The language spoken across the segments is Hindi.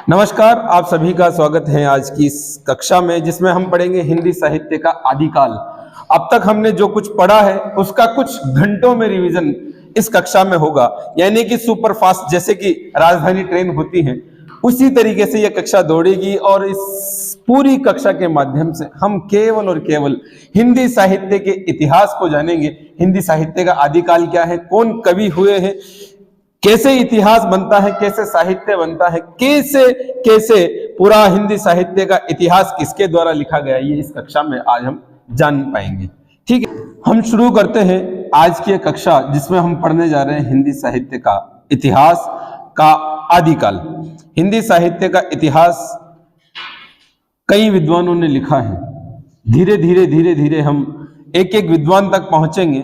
नमस्कार, आप सभी का स्वागत है आज की इस कक्षा में जिसमें हम पढ़ेंगे हिंदी साहित्य का आदिकाल। अब तक हमने जो कुछ पढ़ा है उसका कुछ घंटों में रिवीजन इस कक्षा में होगा, यानी कि सुपर फास्ट जैसे कि राजधानी ट्रेन होती है उसी तरीके से यह कक्षा दौड़ेगी और इस पूरी कक्षा के माध्यम से हम केवल और केवल हिंदी साहित्य के इतिहास को जानेंगे। हिंदी साहित्य का आदिकाल क्या है, कौन कवि हुए हैं, कैसे इतिहास बनता है, कैसे साहित्य बनता है, कैसे कैसे पूरा हिंदी साहित्य का इतिहास किसके द्वारा लिखा गया, ये इस कक्षा में आज हम जान पाएंगे। ठीक है, हम शुरू करते हैं आज की कक्षा जिसमें हम पढ़ने जा रहे हैं हिंदी साहित्य का इतिहास का आदिकाल। हिंदी साहित्य का इतिहास कई विद्वानों ने लिखा है। धीरे धीरे धीरे धीरे हम एक एक विद्वान तक पहुंचेंगे,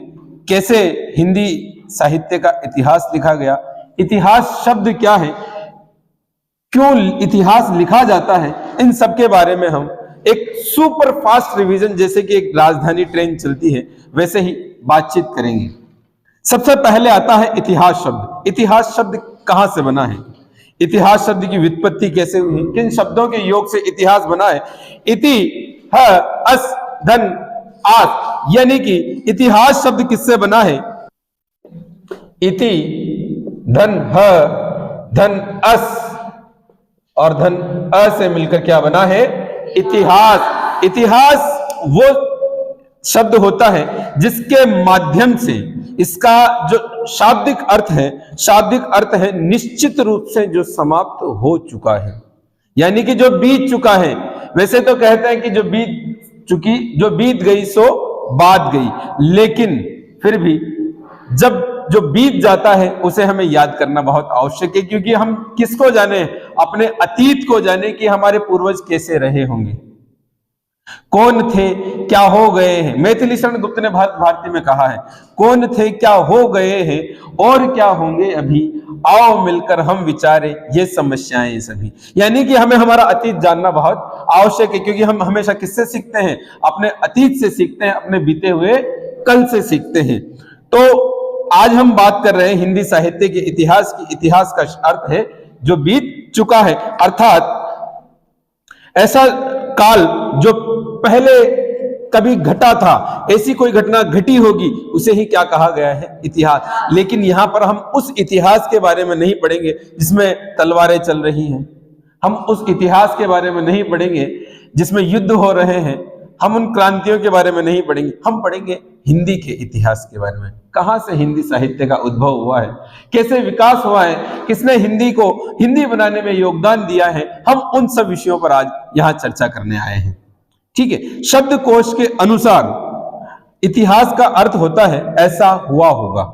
कैसे हिंदी साहित्य का इतिहास लिखा गया, इतिहास शब्द क्या है, क्यों इतिहास लिखा जाता है, इन सब के बारे में हम एक सुपर फास्ट रिवीजन जैसे कि एक राजधानी ट्रेन चलती है वैसे ही बातचीत करेंगे। सबसे पहले आता है इतिहास शब्द। इतिहास शब्द कहां से बना है, इतिहास शब्द की व्युत्पत्ति कैसे हुई, किन शब्दों के योग से इतिहास बना है। इति ह अस धन आस, यानी कि इतिहास शब्द किससे बना है, इति धन ह धन अस और धन अ से मिलकर क्या बना है, इतिहास। इतिहास वो शब्द होता है जिसके माध्यम से इसका जो शाब्दिक अर्थ है, शाब्दिक अर्थ है निश्चित रूप से जो समाप्त हो चुका है, यानी कि जो बीत चुका है। वैसे तो कहते हैं कि जो बीत गई सो बात गई, लेकिन फिर भी जब जो बीत जाता है उसे हमें याद करना बहुत आवश्यक है, क्योंकि हम किसको जाने, अपने अतीत को जाने कि हमारे पूर्वज कैसे रहे होंगे, कौन थे, क्या हो गए हैं। मैथिली शरण गुप्त ने भारती में कहा है, कौन थे, क्या हो गए हैं और क्या होंगे अभी, आओ मिलकर हम विचारे ये समस्याएं सभी। यानी कि हमें हमारा अतीत जानना बहुत आवश्यक है, क्योंकि हम हमेशा किससे सीखते हैं, अपने अतीत से सीखते हैं, अपने बीते हुए कल से सीखते हैं। तो आज हम बात कर रहे हैं हिंदी साहित्य के इतिहास की। इतिहास का अर्थ है जो बीत चुका है, अर्थात ऐसा काल जो पहले कभी घटा था, ऐसी कोई घटना घटी होगी, उसे ही क्या कहा गया है, इतिहास। लेकिन यहां पर हम उस इतिहास के बारे में नहीं पढ़ेंगे जिसमें तलवारें चल रही हैं, हम उस इतिहास के बारे में नहीं पढ़ेंगे जिसमें युद्ध हो रहे हैं, हम उन क्रांतियों के बारे में नहीं पढ़ेंगे, हम पढ़ेंगे हिंदी के इतिहास के बारे में। कहां से हिंदी साहित्य का उद्भव हुआ है, कैसे विकास हुआ है, किसने हिंदी को हिंदी बनाने में योगदान दिया है, हम उन सब विषयों पर आज यहां चर्चा करने आए हैं। ठीक है, शब्दकोश के अनुसार इतिहास का अर्थ होता है ऐसा हुआ होगा,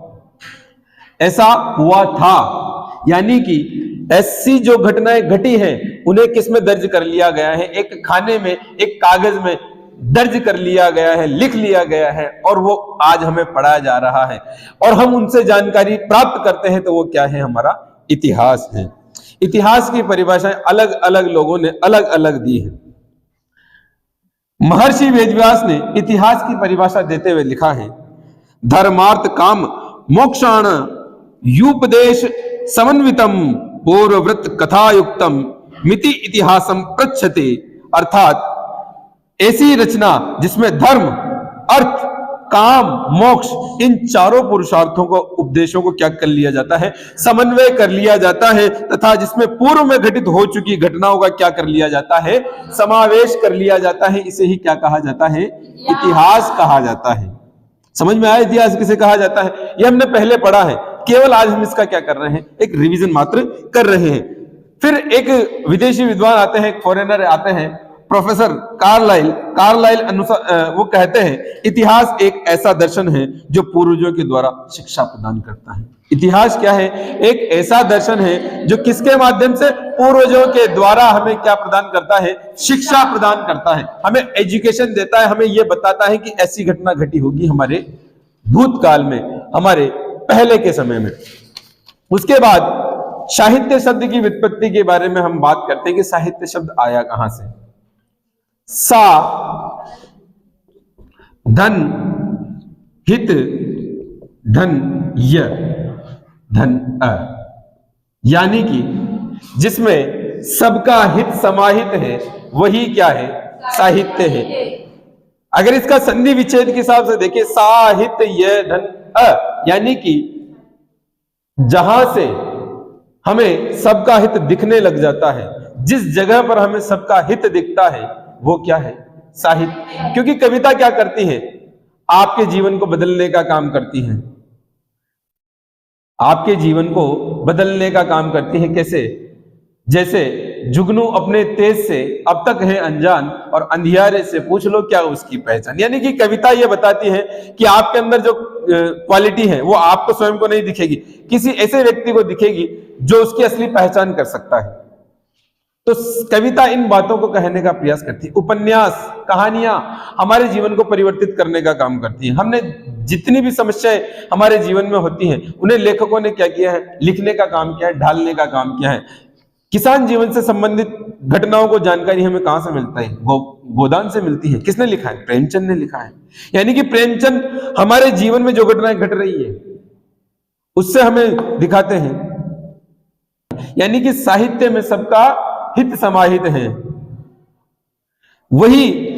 ऐसा हुआ था, यानी कि ऐसी जो घटनाएं घटी हैं उन्हें किसमें दर्ज कर लिया गया है, एक खाने में, एक कागज में दर्ज कर लिया गया है, लिख लिया गया है, और वो आज हमें पढ़ाया जा रहा है और हम उनसे जानकारी प्राप्त करते हैं, तो वो क्या है, हमारा इतिहास है। इतिहास की परिभाषाएं अलग अलग लोगों ने अलग अलग दी है। महर्षि वेदव्यास ने इतिहास की परिभाषा देते हुए लिखा है, धर्मार्थ काम मोक्षाण युपदेश समन्वितम पूर्ववृत्त कथायुक्तम मिति इतिहासम पृच्छते, अर्थात ऐसी रचना जिसमें धर्म, अर्थ, काम, मोक्ष, इन चारों पुरुषार्थों को, उपदेशों को क्या कर लिया जाता है, समन्वय कर लिया जाता है, तथा जिसमें पूर्व में घटित हो चुकी घटनाओं का क्या कर लिया जाता है, समावेश कर लिया जाता है। इसे ही क्या कहा जाता है, इतिहास कहा जाता है। समझ में आया इतिहास किसे कहा जाता है, यह हमने पहले पढ़ा है, केवल आज हम इसका क्या कर रहे हैं, एक रिवीजन मात्र कर रहे हैं। फिर एक विदेशी विद्वान आते हैं, एक फॉरेनर आते हैं, प्रोफेसर कार्लाइल अनुसार वो कहते हैं इतिहास एक ऐसा दर्शन है जो पूर्वजों के द्वारा शिक्षा प्रदान करता है। इतिहास क्या है, एक ऐसा दर्शन है जो किसके माध्यम से, पूर्वजों के द्वारा हमें क्या प्रदान करता है, शिक्षा प्रदान करता है, हमें एजुकेशन देता है, हमें यह बताता है कि ऐसी घटना घटी होगी हमारे भूतकाल में, हमारे पहले के समय में। उसके बाद साहित्य शब्द की व्युत्पत्ति के बारे में हम बात करते हैं कि साहित्य शब्द आया कहां से। सा धन हित धन य धन अ, यानी कि जिसमें सबका हित समाहित है, वही क्या है? साहित्य है। अगर इसका संधि विच्छेद के हिसाब से देखिए, साहित्य धन अ, यानी कि जहां से हमें सबका हित दिखने लग जाता है, जिस जगह पर हमें सबका हित दिखता है, वो क्या है? साहित्य। क्योंकि कविता क्या करती है? आपके जीवन को बदलने का काम करती है। आपके जीवन को बदलने का काम करती है। कैसे? जैसे जुगनू अपने तेज से अब तक है अनजान, और अंधियारे से पूछ लो क्या उसकी पहचान। यानी कि कविता ये बताती है कि आपके अंदर जो क्वालिटी है वो आपको स्वयं को नहीं दिखेगी, किसी ऐसे व्यक्ति को दिखेगी जो उसकी असली पहचान कर सकता है। तो कविता इन बातों को कहने का प्रयास करती है। उपन्यास, कहानियां हमारे जीवन को परिवर्तित करने का काम करती हैं। हमने जितनी भी समस्याएं हमारे जीवन में होती हैं, उन्हें लेखकों ने क्या किया है? लिखने का काम किया है, ढालने का काम किया है। किसान जीवन से संबंधित घटनाओं को जानकारी हमें कहां से मिलता है? गोदान से मिलती है। किसने लिखा है? प्रेमचंद ने लिखा है। यानी कि प्रेमचंद हमारे जीवन में जो घटनाएं घट रही है उससे हमें दिखाते हैं। यानी कि साहित्य में सबका हित समाहित है। वही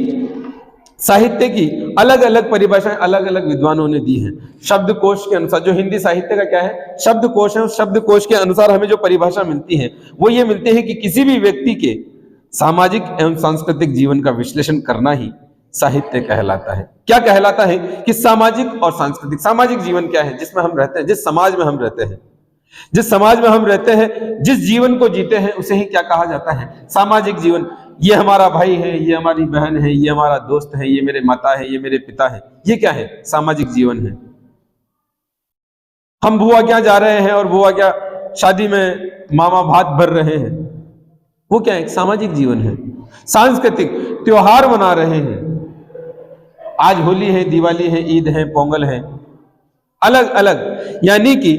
साहित्य की अलग अलग परिभाषाएं अलग अलग विद्वानों ने दी हैं। शब्दकोश के अनुसार, जो हिंदी साहित्य का क्या है? शब्दकोश है। उस शब्दकोश के अनुसार हमें जो परिभाषा मिलती है वो ये मिलती है कि किसी भी व्यक्ति के सामाजिक एवं सांस्कृतिक जीवन का विश्लेषण करना ही साहित्य कहलाता है। क्या कहलाता है? कि सामाजिक और सांस्कृतिक। सामाजिक जीवन क्या है? जिसमें हम रहते हैं, जिस समाज में हम रहते हैं, जिस समाज में हम रहते हैं, जिस जीवन को जीते हैं, उसे ही क्या कहा जाता है? सामाजिक जीवन। ये हमारा भाई है, ये हमारी बहन है, ये हमारा दोस्त है, ये मेरे माता है, ये मेरे पिता है। ये क्या है? सामाजिक जीवन है। हम बुआ क्या जा रहे हैं और बुआ क्या शादी में मामा भात भर रहे हैं, वो क्या है? सामाजिक जीवन है। सांस्कृतिक, त्योहार मना रहे हैं, आज होली है, दिवाली है, ईद है, पोंगल है, अलग अलग। यानी कि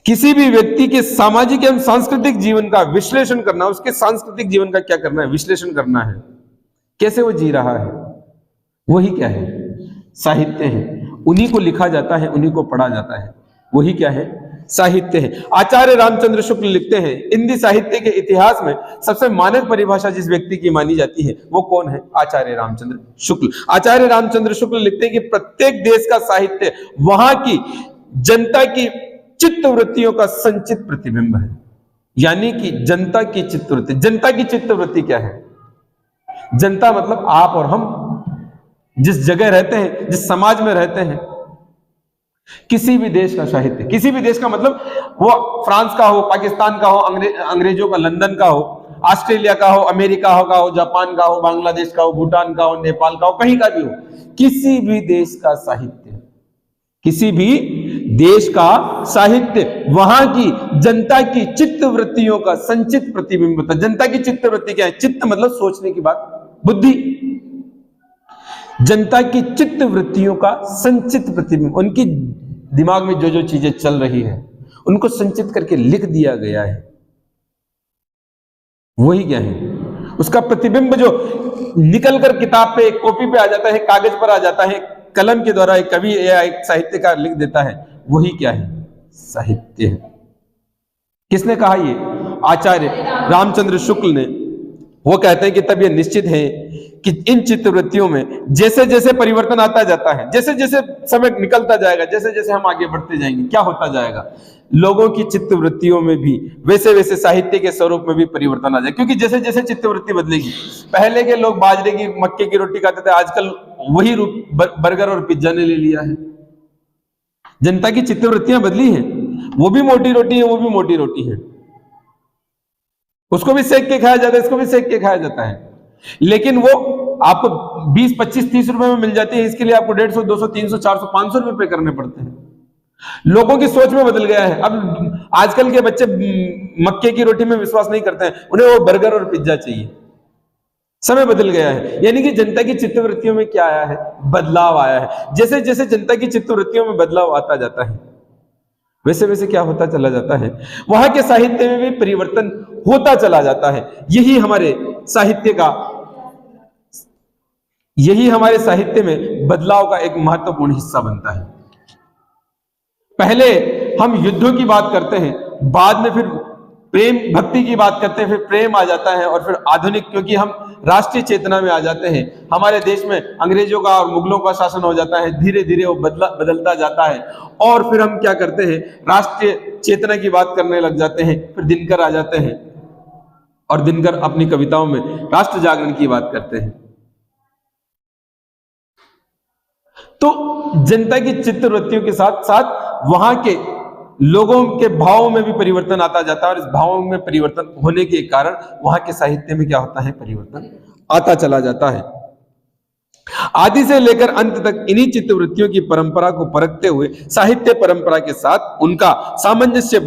किसी भी व्यक्ति के सामाजिक एवं सांस्कृतिक जीवन का विश्लेषण करना, उसके सांस्कृतिक जीवन का क्या करना है? विश्लेषण करना है। कैसे वो जी रहा है, वही क्या है? साहित्य है। उन्हीं को लिखा जाता है, उन्हीं को पढ़ा जाता है, वही क्या है? साहित्य है। आचार्य रामचंद्र शुक्ल लिखते हैं, हिंदी साहित्य के इतिहास में सबसे मानक परिभाषा जिस व्यक्ति की मानी जाती है वो कौन है? आचार्य रामचंद्र शुक्ल। आचार्य रामचंद्र शुक्ल लिखते हैं कि प्रत्येक देश का साहित्य वहां की जनता की चित्त वृत्तियों का संचित प्रतिबिंब है। यानी कि जनता की चित्तवृत्ति। जनता की चित्तवृत्ति क्या है? जनता मतलब आप और हम, जिस जगह रहते हैं, जिस समाज में रहते हैं। किसी भी देश का साहित्य, किसी भी देश का मतलब वो फ्रांस का हो, पाकिस्तान का हो, अंग्रेजों का लंदन का हो, ऑस्ट्रेलिया का हो, अमेरिका का हो, जापान का हो, बांग्लादेश का हो, भूटान का हो, नेपाल का हो, कहीं का भी हो, किसी भी देश का साहित्य, किसी भी देश का साहित्य वहां की जनता की चित्त वृत्तियों का संचित प्रतिबिंब होता है। जनता की चित्त वृत्ति क्या है? चित्त मतलब सोचने की बात, बुद्धि। जनता की चित्त वृत्तियों का संचित प्रतिबिंब, उनकी दिमाग में जो जो चीजें चल रही है उनको संचित करके लिख दिया गया है, वही क्या है? उसका प्रतिबिंब जो निकल कर किताब पे, कॉपी पे आ जाता है, कागज पर आ जाता है, कलम के द्वारा एक कवि या एक साहित्यकार लिख देता है, वही क्या है? साहित्य है। किसने कहा ये? आचार्य रामचंद्र शुक्ल ने। वो कहते हैं कि तब ये निश्चित है कि इन चित्तवृत्तियों में जैसे जैसे परिवर्तन आता जाता है, जैसे जैसे समय निकलता जाएगा, जैसे जैसे हम आगे बढ़ते जाएंगे, क्या होता जाएगा? लोगों की चित्तवृत्तियों में भी वैसे वैसे साहित्य के स्वरूप में भी परिवर्तन आ जाए। क्योंकि जैसे जैसे चित्तवृत्ति बदलेगी, पहले के लोग बाजरे की, मक्के की रोटी खाते थे, आजकल वही रूप बर्गर और पिज्जा ने ले लिया है। जनता की चित्तवृत्तियां बदली हैं। वो भी मोटी रोटी है, वो भी मोटी रोटी है, उसको भी सेक के खाया जाता है, इसको भी सेक के खाया जाता है, लेकिन वो आपको 20, 25, 30 रुपए में मिल जाती है। इसके लिए आपको 150, 200, 300, 400, 500 रुपए पे करने पड़ते हैं। लोगों की सोच में बदल गया है। अब आजकल के बच्चे मक्के की रोटी में विश्वास नहीं करते हैं, उन्हें वो बर्गर और पिज्जा चाहिए। समय बदल गया है। यानी कि जनता की चित्तवृत्तियों में क्या आया है? बदलाव आया है। जैसे जैसे जनता की चित्तवृत्तियों में बदलाव आता जाता है, वैसे वैसे क्या होता चला जाता है? वहां के साहित्य में भी परिवर्तन होता चला जाता है। यही हमारे साहित्य में बदलाव का एक महत्वपूर्ण हिस्सा बनता है। पहले हम युद्धों की बात करते हैं, बाद में फिर प्रेम भक्ति की बात करते हैं, फिर प्रेम आ जाता है, और फिर आधुनिक, क्योंकि हम राष्ट्रीय चेतना में आ जाते हैं। हमारे देश में अंग्रेजों का और मुगलों का शासन हो जाता है, धीरे धीरे वो बदलता जाता है, और फिर हम क्या करते हैं, राष्ट्रीय चेतना की बात करने लग जाते हैं। फिर दिनकर आ जाते हैं, और दिनकर अपनी कविताओं में राष्ट्र जागरण की बात करते हैं। तो जनता की चित्तवृत्तियों के साथ साथ वहां के लोगों के भावों में भी परिवर्तन आता जाता है, और इस भावों में परिवर्तन होने के कारण वहां के साहित्य में क्या होता है, परिवर्तन आता चला जाता है। आदि से लेकर अंत तक इन्हीं चित्तवृत्तियों की परंपरा को परखते हुए साहित्य परंपरा के साथ उनका सामंजस्य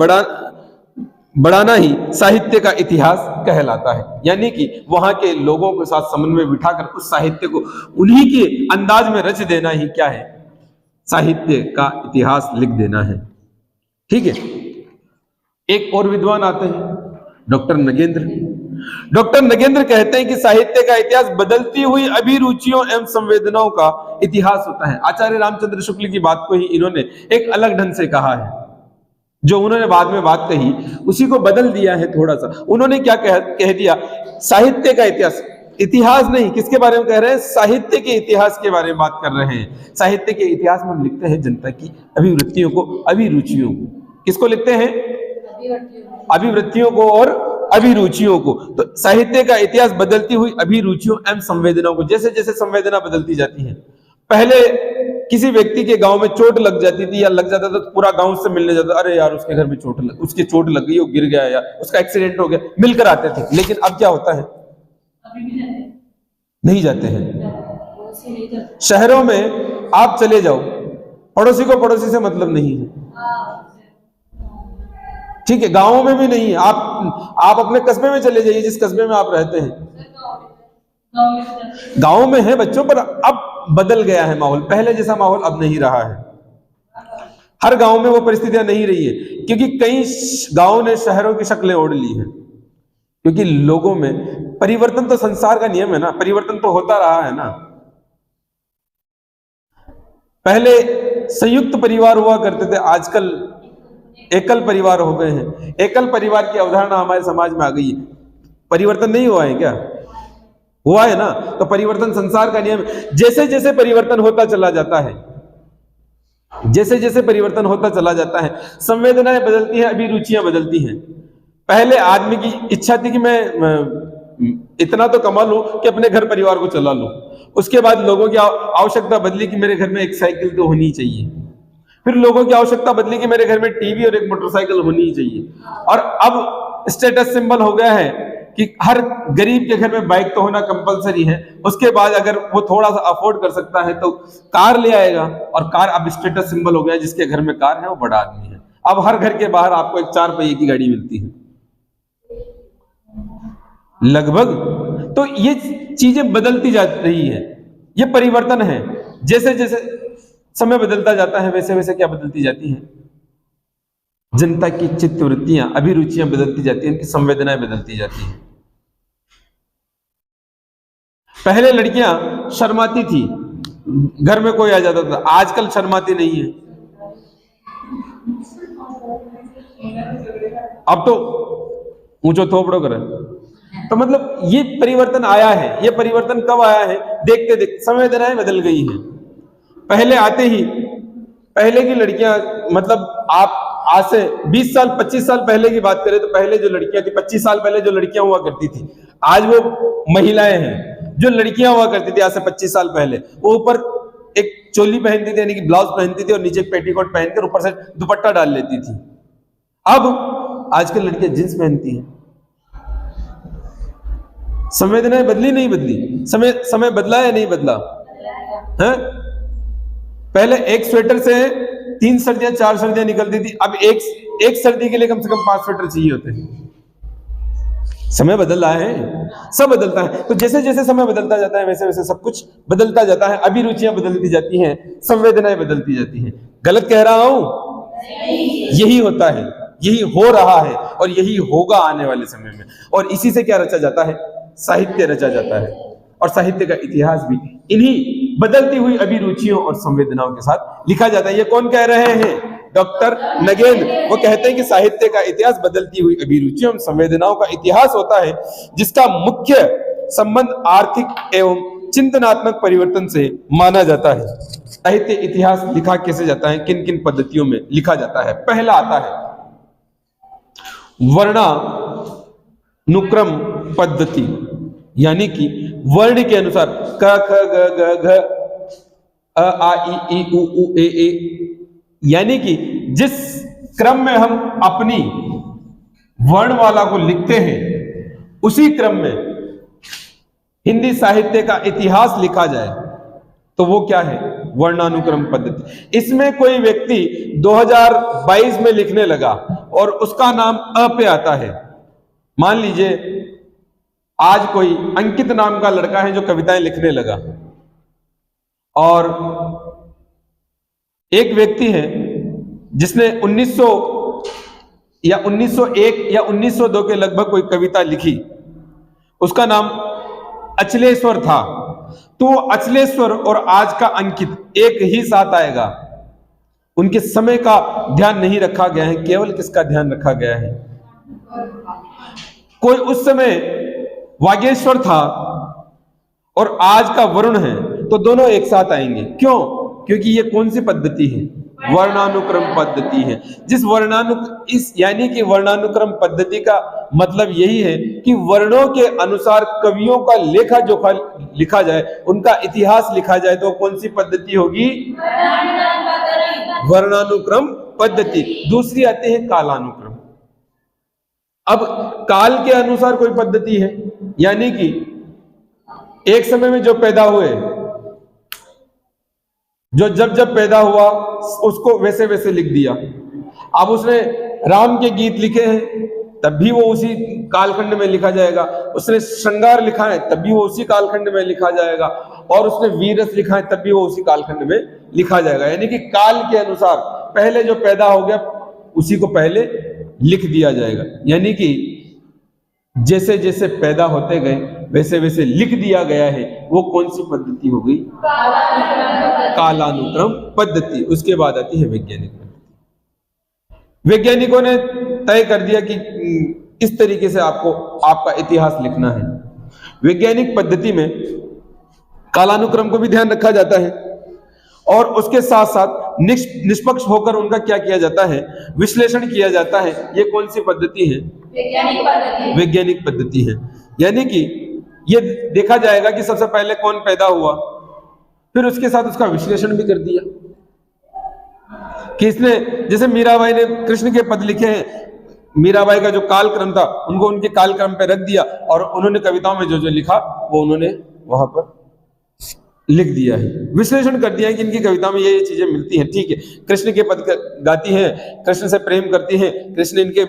बढ़ाना ही साहित्य का इतिहास कहलाता है। यानी कि वहां के लोगों के साथ समन्वय बिठाकर उस साहित्य को उन्हीं के अंदाज में रच देना ही क्या है, साहित्य का इतिहास लिख देना है। ठीक है। एक और विद्वान आते हैं, डॉक्टर नगेंद्र। डॉक्टर नगेंद्र कहते हैं कि साहित्य का इतिहास बदलती हुई अभिरुचियों एवं संवेदनाओं का इतिहास होता है। आचार्य रामचंद्र शुक्ल की बात को ही इन्होंने एक अलग ढंग से कहा है। जो उन्होंने बाद में बात कही उसी को बदल दिया है थोड़ा सा। उन्होंने क्या कह दिया, साहित्य का इतिहास, इतिहास नहीं, किसके बारे में कह रहे हैं, साहित्य के इतिहास के बारे में बात कर रहे हैं। साहित्य के इतिहास में हम लिखते हैं जनता की अभिवृत्तियों को, अभिरुचियों को। किसको लिखते हैं, अभिवृत्तियों को और अभिरुचियों को। तो साहित्य का इतिहास बदलती हुई अभिरुचियों एवं संवेदनाओं को, जैसे जैसे संवेदना बदलती जाती है। पहले किसी व्यक्ति के गांव में चोट लग जाती थी या लग जाता था तो पूरा गांव उससे मिलने जाता, अरे यार उसके घर में उसके चोट लग गई, वो गिर गया या उसका एक्सीडेंट हो गया, मिलकर आते थे। लेकिन अब क्या होता है, नहीं जाते हैं। शहरों में आप चले जाओ, पड़ोसी को पड़ोसी से मतलब नहीं है। ठीक है, गांवों में भी नहीं है। आप अपने कस्बे में चले जाइए, जिस कस्बे में आप रहते हैं, गांव में है बच्चों, पर अब बदल गया है माहौल। पहले जैसा माहौल अब नहीं रहा है। हर गांव में वो परिस्थितियां नहीं रही है, क्योंकि कई गांवों ने शहरों की शक्लें ओढ़ ली हैं। क्योंकि लोगों में परिवर्तन तो संसार का नियम है ना, परिवर्तन तो होता रहा है ना। पहले संयुक्त परिवार हुआ करते थे, आजकल एकल परिवार हो गए हैं। एकल परिवार की अवधारणा हमारे समाज में आ गई है। परिवर्तन नहीं हुआ है क्या, हुआ है ना। तो परिवर्तन संसार का नियम है। जैसे जैसे परिवर्तन होता चला जाता है, जैसे जैसे परिवर्तन होता चला जाता है, संवेदनाएं बदलती हैं, अभिरुचियां बदलती हैं। पहले आदमी की इच्छा थी कि मैं इतना तो कमा लूं कि अपने घर परिवार को चला लूं। उसके बाद लोगों की आवश्यकता बदली कि मेरे घर में एक साइकिल तो होनी चाहिए। फिर लोगों की आवश्यकता बदली कि मेरे घर में टीवी और एक मोटरसाइकिल होनी चाहिए। और अब स्टेटस सिंबल हो गया है कि हर गरीब के घर में बाइक तो होना कंपलसरी है। उसके बाद अगर वो थोड़ा सा अफोर्ड कर सकता है तो कार ले आएगा, और कार अब स्टेटस सिंबल हो गया है। जिसके घर में कार है वो बड़ा आदमी है। अब हर घर के बाहर आपको एक 4 पहिए की गाड़ी मिलती है लगभग। तो ये चीजें बदलती जा रही है, ये परिवर्तन है। जैसे जैसे समय बदलता जाता है वैसे वैसे क्या बदलती जाती है, जनता की चित्तवृत्तियां, अभिरुचियां बदलती जाती हैं, उनकी संवेदनाएं बदलती जाती हैं। पहले लड़कियां शर्माती थी, घर में कोई आ जाता था, आजकल शर्माती नहीं है। अब तो ऊंचो थोपड़ो करे। तो मतलब ये परिवर्तन आया है। ये परिवर्तन कब आया है, देखते देखते संवेदनाएं बदल गई हैं। पहले आते ही पहले की लड़कियां, मतलब आप आज से 20 साल 25 साल पहले की बात करें तो पहले जो लड़कियां थी, 25 साल पहले जो लड़कियां हुआ करती थी, आज वो महिलाएं हैं। जो लड़कियां हुआ करती थी आज से 25 साल पहले, वो ऊपर एक चोली पहनती थी, यानी कि ब्लाउज पहनती थी, और नीचे एक पेटीकोट पहनकर ऊपर से दुपट्टा डाल लेती थी। अब आजकल लड़कियां जींस पहनती हैं। संवेदनाएं बदली नहीं बदली, समय बदला या नहीं बदला है? पहले एक स्वेटर से 3 सर्दियां 4 सर्दियां निकलती थी, अब एक सर्दी के लिए कम से कम 5 स्वेटर चाहिए होते हैं। समय बदल रहा है, सब बदलता है। तो जैसे जैसे समय बदलता जाता है वैसे वैसे सब कुछ बदलता जाता है। अभिरुचियां बदलती जाती हैं, संवेदनाएं बदलती जाती हैं। गलत कह रहा हूं? यही होता है, यही हो रहा है, और यही होगा आने वाले समय में। और इसी से क्या रचा जाता है, साहित्य रचा जाता है। और साहित्य का इतिहास भी इन्हीं बदलती हुई अभिरुचियों और संवेदनाओं के साथ लिखा जाता है। ये कौन कह रहे हैं? डॉक्टर नगेंद्र। वो कहते हैं कि साहित्य का इतिहास बदलती हुई अभिरुचियों एवं संवेदनाओं का इतिहास होता है, जिसका मुख्य संबंध आर्थिक एवं चिंतनात्मक परिवर्तन से माना जाता है। साहित्य इतिहास लिखा कैसे जाता है, किन किन पद्धतियों में लिखा जाता है? पहला आता है वर्णानुक्रम पद्धति, यानी कि वर्ण के अनुसार क ख ग घ घ अ आ इ उ ऊ ए ए, यानी कि जिस क्रम में हम अपनी वर्णमाला को लिखते हैं उसी क्रम में हिंदी साहित्य का इतिहास लिखा जाए तो वो क्या है? वर्णानुक्रम पद्धति। इसमें कोई व्यक्ति 2022 में लिखने लगा और उसका नाम अ पे आता है। मान लीजिए आज कोई अंकित नाम का लड़का है जो कविताएं लिखने लगा, और एक व्यक्ति है जिसने 1900 या 1901 या 1902 के लगभग कोई कविता लिखी, उसका नाम अचलेश्वर था, तो अचलेश्वर और आज का अंकित एक ही साथ आएगा। उनके समय का ध्यान नहीं रखा गया है, केवल किसका ध्यान रखा गया है? कोई उस समय वागेश्वर था और आज का वरुण है, तो दोनों एक साथ आएंगे। क्यों? क्योंकि ये कौन सी पद्धति है? वर्णानुक्रम पद्धति है। यानी कि वर्णानुक्रम पद्धति का मतलब यही है कि वर्णों के अनुसार कवियों का लेखा जोखा लिखा जाए, उनका इतिहास लिखा जाए, तो कौन सी पद्धति होगी? वर्णानुक्रम पद्धति। दूसरी आती है कालानुक्रम। अब काल के अनुसार कोई पद्धति है, यानी कि एक समय में जो पैदा हुए, जो जब पैदा हुआ उसको वैसे वैसे लिख दिया। अब उसने राम के गीत लिखे हैं तब भी वो उसी कालखंड में लिखा जाएगा, उसने श्रृंगार लिखा है तब भी वो उसी कालखंड में लिखा जाएगा, और उसने वीरस लिखा है तब भी वो उसी कालखंड में लिखा जाएगा। यानी कि काल के अनुसार पहले जो पैदा हो गया उसी को पहले लिख दिया जाएगा। यानी कि जैसे जैसे पैदा होते गए वैसे वैसे लिख दिया गया है। वो कौन सी पद्धति हो गई? कालानुक्रम पद्धति। उसके बाद आती है वैज्ञानिक पद्धति। वैज्ञानिकों ने तय कर दिया कि इस तरीके से आपको आपका इतिहास लिखना है। वैज्ञानिक पद्धति में कालानुक्रम को भी ध्यान रखा जाता है और उसके साथ साथ निष्पक्ष होकर उनका क्या किया जाता है? विश्लेषण किया जाता है। ये कौन सी पद्धति है? वैज्ञानिक पद्धति है। यानी कि ये देखा जाएगा कि सबसे पहले कौन पैदा हुआ, फिर उसके साथ उसका विश्लेषण भी कर दिया कि इसने, जैसे मीराबाई ने कृष्ण के पद लिखे हैं, मीराबाई का जो कालक्रम था उनको उनके कालक्रम पे रख दिया और उन्होंने कविताओं में जो जो लिखा वो उन्होंने वहां पर लिख दिया है। विश्लेषण कर दिया है कि इनकी कविता में ये चीजें मिलती हैं। ठीक है, कृष्ण के पद गाती हैं, कृष्ण से प्रेम करती हैं, कृष्ण इनके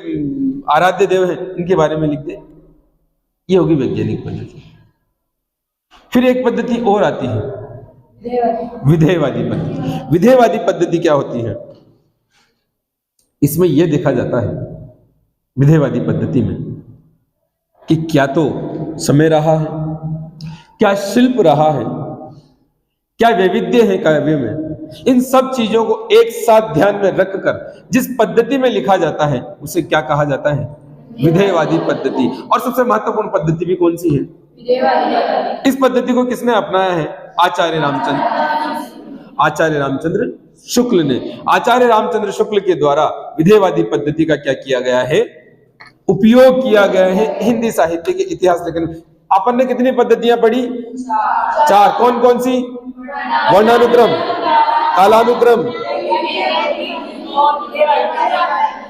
आराध्य देव हैं, इनके बारे में लिख दे। ये होगी वैज्ञानिक पद्धति। फिर एक पद्धति और आती है विधेयवादी पद्धति। विधेयवादी पद्धति क्या होती है? इसमें यह देखा जाता है विधेयवादी पद्धति में कि क्या तो समय रहा है, क्या शिल्प रहा है, क्या वैविध्य है काव्य में। इन सब चीजों को एक साथ ध्यान में रखकर जिस पद्धति में लिखा जाता है उसे क्या कहा जाता है? विधेयवादी पद्धति। और सबसे महत्वपूर्ण पद्धति भी कौन सी है? इस पद्धति को किसने अपनाया है? आचार्य रामचंद्र शुक्ल ने। आचार्य रामचंद्र शुक्ल के द्वारा विधेयवादी पद्धति का क्या किया गया है? उपयोग किया गया है हिंदी साहित्य के इतिहास लेखन। अपन ने कितनी पद्धतियां पढ़ी? 4। कौन कौन सी? वर्णानुक्रम, कालानुक्रम,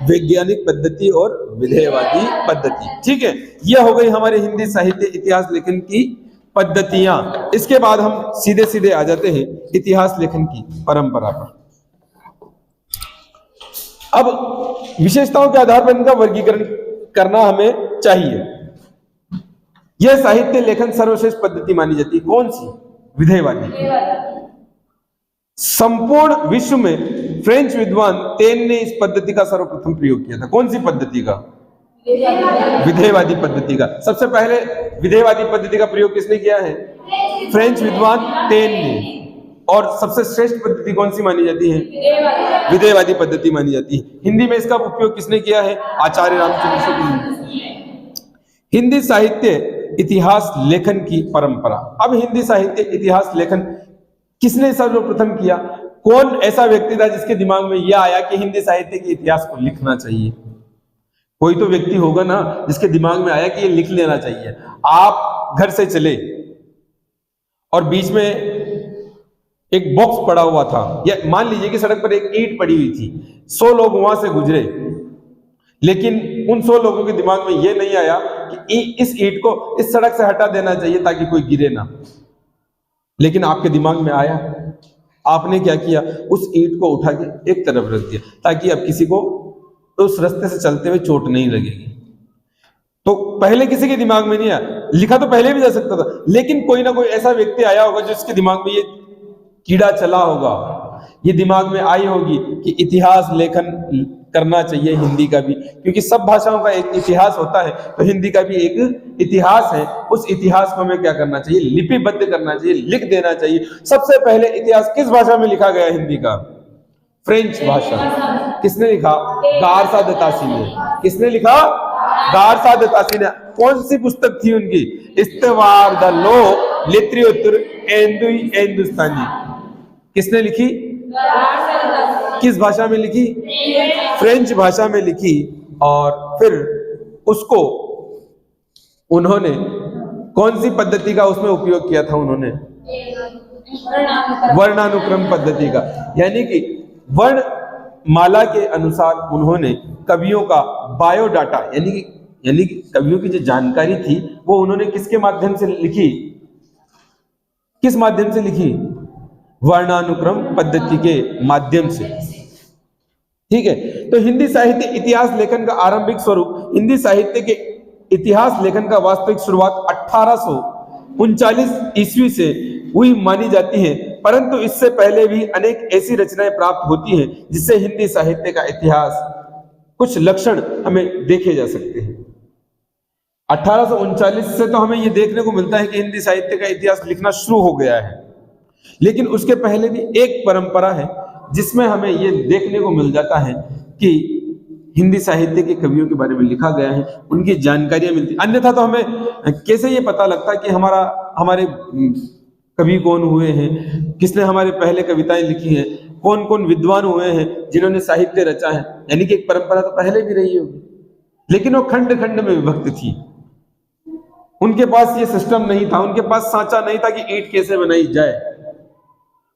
वैज्ञानिक पद्धति और विधेयवादी पद्धति। ठीक है, यह हो गई हमारे हिंदी साहित्य इतिहास लेखन की पद्धतियां। इसके बाद हम सीधे सीधे आ जाते हैं इतिहास लेखन की परंपरा पर। अब विशेषताओं के आधार पर इनका वर्गीकरण करना हमें चाहिए। यह साहित्य लेखन सर्वश्रेष्ठ पद्धति मानी जाती है। कौन सी? विधेयवादी। संपूर्ण विश्व में फ्रेंच विद्वान टेन ने इस पद्धति का सर्वप्रथम प्रयोग किया था। कौन सी पद्धति का? विधेयवादी पद्धति का। सबसे पहले विधेयवादी पद्धति का प्रयोग किसने किया है? फ्रेंच विद्वान टेन ने। और सबसे श्रेष्ठ पद्धति कौन सी मानी जाती है? विधेयवादी पद्धति मानी जाती है। हिंदी में इसका उपयोग किसने किया है? आचार्य रामचंद्र शुक्ल। हिंदी साहित्य इतिहास लेखन की परंपरा। अब हिंदी साहित्य इतिहास लेखन किसने सर्वप्रथम किया? कौन ऐसा व्यक्ति था जिसके दिमाग में यह आया कि हिंदी साहित्य के इतिहास को लिखना चाहिए? कोई तो व्यक्ति होगा ना जिसके दिमाग में आया कि ये लिख लेना चाहिए। आप घर से चले और बीच में एक बॉक्स पड़ा हुआ था, या मान लीजिए कि सड़क पर एक ईंट पड़ी हुई थी, 100 लोग वहां से गुजरे, लेकिन उन 100 लोगों के दिमाग में यह नहीं आया कि इस ईंट को इस सड़क से हटा देना चाहिए ताकि कोई गिरे ना। लेकिन आपके दिमाग में आया, आपने क्या किया? उस ईंट को उठा के एक तरफ रख दिया ताकि अब किसी को उस रास्ते से चलते हुए चोट नहीं लगेगी। तो पहले किसी के दिमाग में नहीं आया, लिखा तो पहले भी जा सकता था, लेकिन कोई ना कोई ऐसा व्यक्ति आया होगा जिसके दिमाग में ये कीड़ा चला होगा, ये दिमाग में आई होगी कि इतिहास लेखन करना चाहिए हिंदी का भी, क्योंकि सब भाषाओं का एक इतिहास होता है, तो हिंदी का भी एक इतिहास है। उस इतिहास को हमें क्या करना चाहिए? लिपिबद्ध करना चाहिए, लिख देना चाहिए। सबसे पहले इतिहास किस भाषा में लिखा गया हिंदी का? फ्रेंच भाषा। किसने लिखा? गारसा द तासी ने। किसने लिखा? गारसा द तासी ने। कौन सी पुस्तक थी उनकी? इस्तवार द लो लिटरेचर हिंदुस्तानी। किसने लिखी? किस भाषा में लिखी? फ्रेंच भाषा में लिखी। और फिर उसको उन्होंने कौन सी पद्धति का उसमें उपयोग किया था? उन्होंने वर्णानुक्रम पद्धति का, यानी कि वर्ण माला के अनुसार उन्होंने कवियों का बायोडाटा, यानी कि कवियों की जो जानकारी थी वो उन्होंने किसके माध्यम से लिखी? किस माध्यम से लिखी? वर्णानुक्रम पद्धति के माध्यम से। ठीक है, तो हिंदी साहित्य इतिहास लेखन का आरंभिक स्वरूप, हिंदी साहित्य के इतिहास लेखन का वास्तविक शुरुआत 1839 ईस्वी से हुई मानी जाती है, परंतु इससे पहले भी अनेक ऐसी रचनाएं प्राप्त होती हैं जिससे हिंदी साहित्य का इतिहास कुछ लक्षण हमें देखे जा सकते हैं। 1839 से तो हमें यह देखने को मिलता है कि हिंदी साहित्य का इतिहास लिखना शुरू हो गया है, लेकिन उसके पहले भी एक परंपरा है जिसमें हमें यह देखने को मिल जाता है कि हिंदी साहित्य के कवियों के बारे में लिखा गया है, उनकी जानकारियां मिलती। अन्यथा तो हमें कैसे ये पता लगता कि हमारे कवि कौन हुए हैं, किसने हमारे पहले कविताएं लिखी हैं, कौन कौन विद्वान हुए हैं जिन्होंने साहित्य रचा है। यानी कि एक परंपरा तो पहले भी रही होगी, लेकिन वो खंड खंड में विभक्त थी। उनके पास ये सिस्टम नहीं था, उनके पास सांचा नहीं था कि ईंट कैसे बनाई जाए,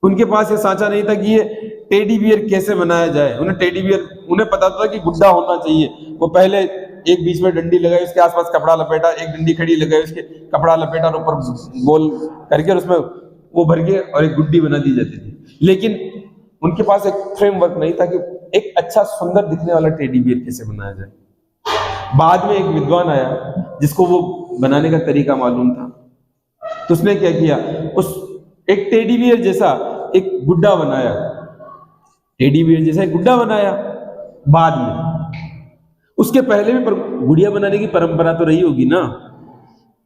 उनके पास ये सांचा नहीं था कि ये टेडी बियर कैसे बनाया जाए। उन्हें पता था कि गुड्डा होना चाहिए। वो पहले एक बीच में डंडी लगाई, उसके आसपास कपड़ा लपेटा, एक डंडी खड़ी लगाई, उसके कपड़ा लपेटा और ऊपर गोल करके उसमें वो भर के और एक गुड्डी बना दी जाती थी। लेकिन उनके पास एक फ्रेमवर्क नहीं था कि एक अच्छा सुंदर दिखने वाला टेडी बियर कैसे बनाया जाए। बाद में एक विद्वान आया जिसको वो बनाने का तरीका मालूम था, तो उसने क्या किया, उस एक टेडी बियर जैसा एक गुड्डा बनाया, टेडी बियर जैसा एक गुड्डा बनाया। बाद में उसके पहले भी गुड़िया बनाने की परंपरा तो रही होगी ना,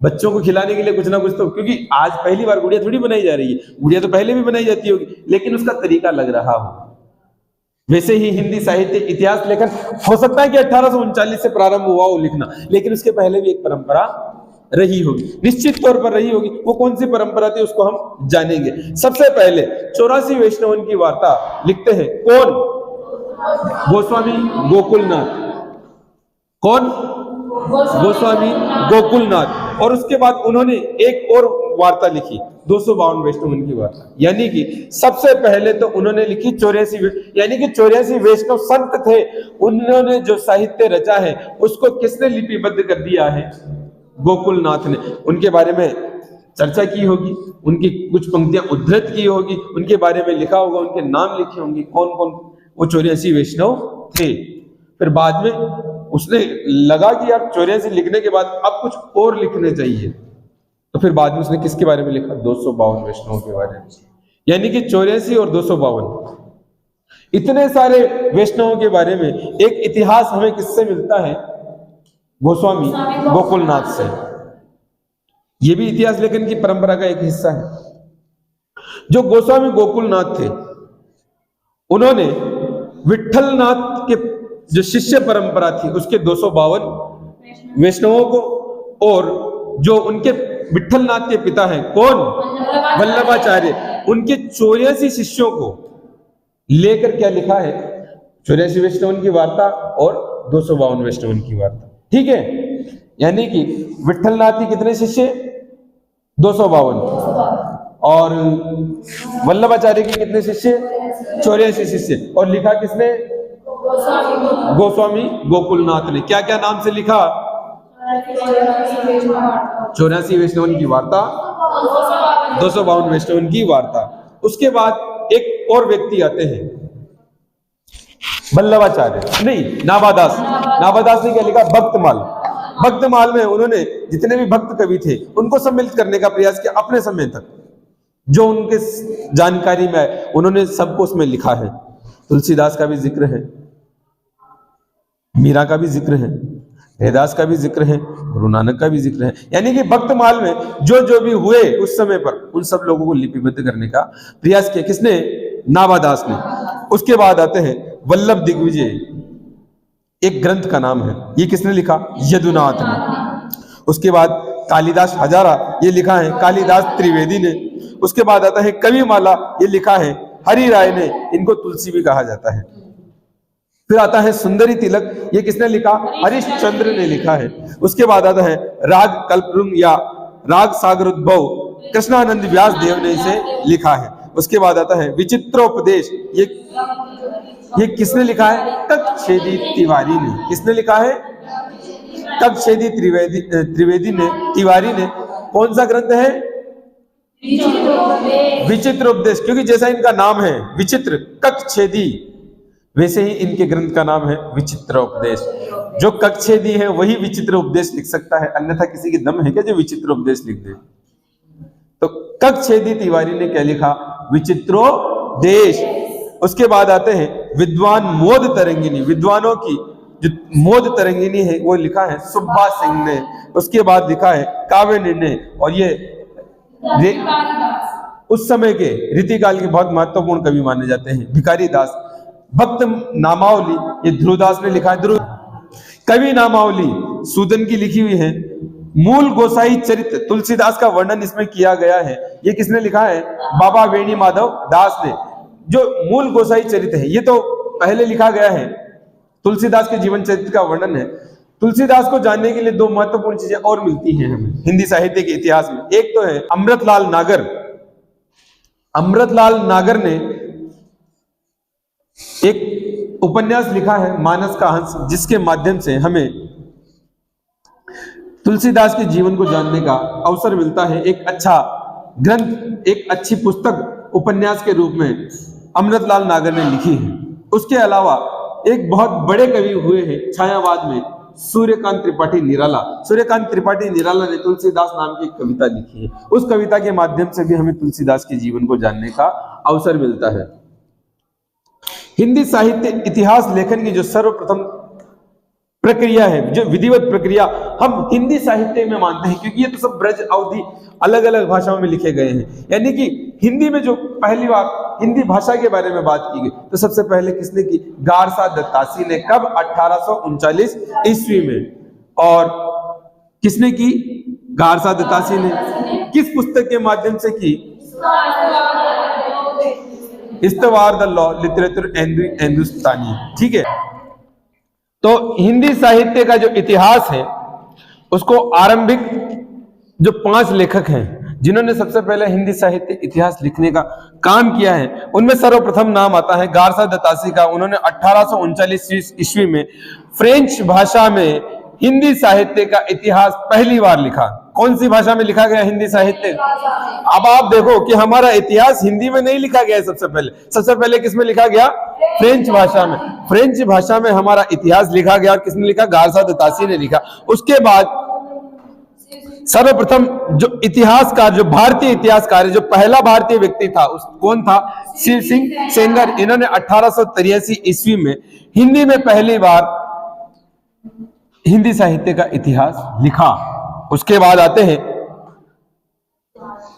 बच्चों को खिलाने के लिए कुछ ना कुछ तो, क्योंकि आज पहली बार गुड़िया थोड़ी बनाई जा रही है, गुड़िया तो पहले भी बनाई जाती होगी, लेकिन उसका तरीका लग रहा हो। वैसे ही हिंदी साहित्य इतिहास लेखन हो सकता है कि 1839 से प्रारंभ हुआ हो लिखना, लेकिन उसके पहले भी एक परंपरा रही होगी, निश्चित तौर पर रही होगी। वो कौन सी परंपरा थी उसको हम जानेंगे। सबसे पहले 84 वैष्णवन की वार्ता लिखते हैं कौन? गोस्वामी गोकुलनाथ। कौन? गोस्वामी गोकुलनाथ। और उसके बाद उन्होंने एक और वार्ता लिखी, 252 वैष्णवन की वार्ता। यानी कि सबसे पहले तो उन्होंने लिखी 84, यानी कि 84 वैष्णव संत थे, उन्होंने जो साहित्य रचा है उसको किसने लिपिबद्ध कर दिया है? गोकुलनाथ ने। उनके बारे में चर्चा की होगी, उनकी कुछ पंक्तियां उद्धृत की होगी, उनके बारे में लिखा होगा, उनके नाम लिखे होंगे, कौन कौन वो 84 वैष्णव थे। फिर बाद में उसने लगा कि यार 84 लिखने के बाद अब कुछ और लिखने चाहिए, तो फिर बाद में उसने किसके बारे में लिखा? 252 वैष्णवों के बारे में। यानी कि 84 और 252, इतने सारे वैष्णवों के बारे में एक इतिहास हमें किससे मिलता है? गोस्वामी गोकुलनाथ से। यह भी इतिहास लेखन की परंपरा का एक हिस्सा है। जो गोस्वामी गोकुलनाथ थे, उन्होंने विट्ठलनाथ के जो शिष्य परंपरा थी उसके 252 वैष्णवों को, और जो उनके विट्ठलनाथ के पिता हैं कौन, वल्लभाचार्य, उनके 84 शिष्यों को लेकर क्या लिखा है, 84 वैष्णवन की वार्ता और 252 वैष्णवन की वार्ता। ठीक है, यानी कि विट्ठलनाथ के कितने शिष्य, 252, और वल्लभाचार्य के कितने शिष्य, 84 शिष्य, और लिखा किसने, गोस्वामी गोकुलनाथ ने। क्या क्या नाम से लिखा, 84 वैष्णवन की वार्ता, 252 वैष्णवन की वार्ता। उसके बाद एक और व्यक्ति आते हैं, वल्लभाचार्य नहीं, नाभादास। नाभादास ने क्या लिखा, भक्तमाल। भक्तमाल में उन्होंने जितने भी भक्त कवि थे उनको सम्मिलित करने का प्रयास किया अपने समय तक, जो उनके जानकारी में है उन्होंने सबको उसमें लिखा है। तुलसीदास का भी जिक्र है, मीरा का भी जिक्र है, रैदास का भी जिक्र है, गुरु नानक का भी जिक्र है। यानी कि भक्तमाल में जो भी हुए उस समय पर उन सब लोगों को लिपिबद्ध करने का प्रयास किया, किसने, नाभादास ने। उसके बाद आते हैं वल्लभ दिग्विजय, एक ग्रंथ का नाम है, ये किसने लिखा, यदुनाथ ने। उसके बाद कालिदास हजारा, ये लिखा है कालिदास त्रिवेदी ने। उसके बाद आता है कविमाला, ये लिखा है हरि राय ने, इनको तुलसी भी कहा जाता है। फिर आता है सुंदरी तिलक, ये किसने लिखा, हरिश्चंद्र ने लिखा है। उसके बाद आता है राग कल्परुंग या राग सागरोद्भव, कृष्णानंद व्यास देव ने इसे लिखा है। उसके बाद आता है विचित्रोपदेश, ये किसने लिखा है, कक्षेदी तिवारी ने। किसने लिखा है, कक्षेदी त्रिवेदी ने, तिवारी ने। कौन सा ग्रंथ है, विचित्रोपदेश, क्योंकि जैसा इनका नाम है विचित्र कक्षेदी, वैसे ही इनके ग्रंथ का नाम है विचित्रोपदेश। जो कक्षेदी है वही विचित्र उपदेश लिख सकता है, अन्यथा किसी की दम है क्या जो विचित्र उपदेश लिख दे। तो कक्षेदी तिवारी ने क्या लिखा, विचित्रोपदेश। उसके बाद आते हैं विद्वान मोद तरंगिनी, विद्वानों की जो मोद तरंगिनी है वो लिखा है सुब्बा सिंह ने। उसके बाद लिखा है काव्य निर्णय, और ये उस समय के रीतिकाल के बहुत महत्वपूर्ण कवि माने जाते हैं, भिखारी दास। भक्त नामावली, ये ध्रुवदास ने लिखा है, ध्रुव। कवि नामावली सूदन की लिखी हुई है। मूल गोसाई चरित्र, तुलसीदास का वर्णन इसमें किया गया है, ये किसने लिखा है, बाबा वेणी माधव दास ने। जो मूल गोसाई चरित्र है ये तो पहले लिखा गया है, तुलसीदास के जीवन चरित्र का वर्णन है। तुलसीदास को जानने के लिए दो महत्वपूर्ण चीजें और मिलती हैं हमें हिंदी साहित्य के इतिहास में। एक तो है अमृतलाल नागर। अमृतलाल नागर ने एक उपन्यास लिखा है मानस का हंस, जिसके माध्यम से हमें तुलसीदास के जीवन को जानने का अवसर मिलता है। एक अच्छा ग्रंथ, एक अच्छी पुस्तक उपन्यास के रूप में अमृतलाल नागर ने लिखी है। उसके अलावा एक बहुत बड़े कवि हुए हैं छायावाद में, सूर्यकांत त्रिपाठी निराला। सूर्यकांत त्रिपाठी निराला ने तुलसीदास नाम की एक कविता लिखी है। उस कविता के माध्यम से भी हमें तुलसीदास के जीवन को जानने का अवसर मिलता है। हिंदी साहित्य इतिहास लेखन की जो सर्वप्रथम प्रक्रिया है, जो विधिवत प्रक्रिया हम हिंदी साहित्य में मानते हैं, क्योंकि ये तो सब ब्रज अवधि अलग अलग भाषाओं में लिखे गए हैं। यानी कि हिंदी में जो पहली बार हिंदी भाषा के बारे में बात की गई तो सबसे पहले किसने की, गारसा दत्तासी ने। कब, 1839 ईस्वी में। और किसने की, गारसा दत्तासी ने। किस पुस्तक के माध्यम से की, इस्तवार द लॉ लिटरेचर हिंदुस्तानी। ठीक है, तो हिंदी साहित्य का जो इतिहास है उसको आरंभिक जो 5 लेखक हैं जिन्होंने सबसे पहले हिंदी साहित्य इतिहास लिखने का काम किया है, उनमें सर्वप्रथम नाम आता है गारसा दत्तासी का। उन्होंने 1839 ईस्वी में फ्रेंच भाषा में हिंदी साहित्य का इतिहास पहली बार लिखा। कौन सी भाषा में लिखा गया हिंदी साहित्य? अब आप देखो कि हमारा इतिहास हिंदी में नहीं लिखा गया है। सबसे पहले किस में लिखा गया? फ्रेंच भाषा में। फ्रेंच भाषा में हमारा इतिहास लिखा गया और किसने लिखा? गारसा दत्तासी ने लिखा। उसके बाद सर्वप्रथम जो इतिहासकार, जो भारतीय इतिहासकार, जो पहला भारतीय व्यक्ति था उस कौन था? शिव सिंह सेंगर। इन्होंने 1883 ईस्वी में हिंदी में पहली बार हिंदी साहित्य का इतिहास लिखा। उसके बाद आते हैं